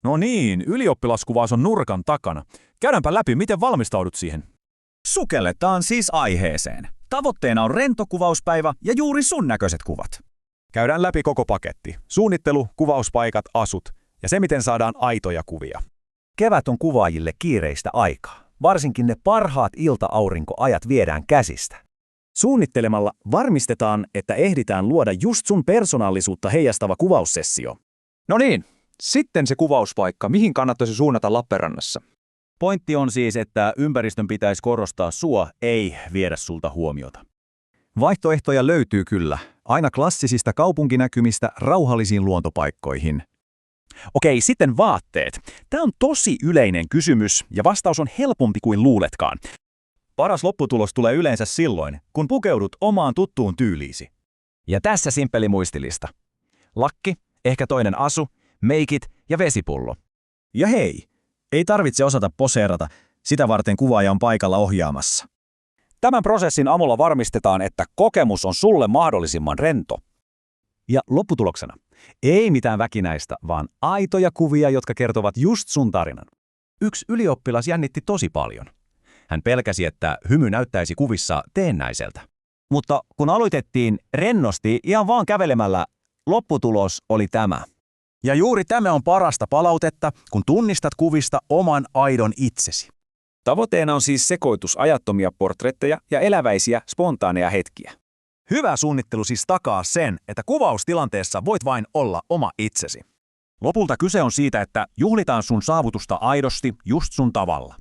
No niin, ylioppilaskuvaus on nurkan takana. Käydäänpä läpi, miten valmistaudut siihen. Sukelletaan siis aiheeseen. Tavoitteena on rento kuvauspäivä ja juuri sun näköiset kuvat. Käydään läpi koko paketti. Suunnittelu, kuvauspaikat, asut ja se, miten saadaan aitoja kuvia. Kevät on kuvaajille kiireistä aikaa. Varsinkin ne parhaat ilta-aurinkoajat viedään käsistä. Suunnittelemalla varmistetaan, että ehditään luoda just sun persoonallisuutta heijastava kuvaussessio. No niin, sitten se kuvauspaikka, mihin kannattaisi suunnata Lappeenrannassa? Pointti on siis, että ympäristön pitäisi korostaa sua, ei viedä sulta huomiota. Vaihtoehtoja löytyy kyllä, aina klassisista kaupunkinäkymistä rauhallisiin luontopaikkoihin. Okei, sitten vaatteet. Tämä on tosi yleinen kysymys ja vastaus on helpompi kuin luuletkaan. Paras lopputulos tulee yleensä silloin, kun pukeudut omaan tuttuun tyyliisi. Ja tässä simppeli muistilista. Lakki, ehkä toinen asu, meikit ja vesipullo. Ja hei, ei tarvitse osata poseerata, sitä varten kuvaaja on paikalla ohjaamassa. Tämän prosessin avulla varmistetaan, että kokemus on sulle mahdollisimman rento. Ja lopputuloksena, ei mitään väkinäistä, vaan aitoja kuvia, jotka kertovat just sun tarinan. Yksi ylioppilas jännitti tosi paljon. Hän pelkäsi, että hymy näyttäisi kuvissa teennäiseltä. Mutta kun aloitettiin rennosti ihan vaan kävelemällä, lopputulos oli tämä. Ja juuri tämä on parasta palautetta, kun tunnistat kuvista oman aidon itsesi. Tavoitteena on siis sekoitus ajattomia portretteja ja eläväisiä, spontaaneja hetkiä. Hyvä suunnittelu siis takaa sen, että kuvaustilanteessa voit vain olla oma itsesi. Lopulta kyse on siitä, että juhlitaan sun saavutusta aidosti just sun tavalla.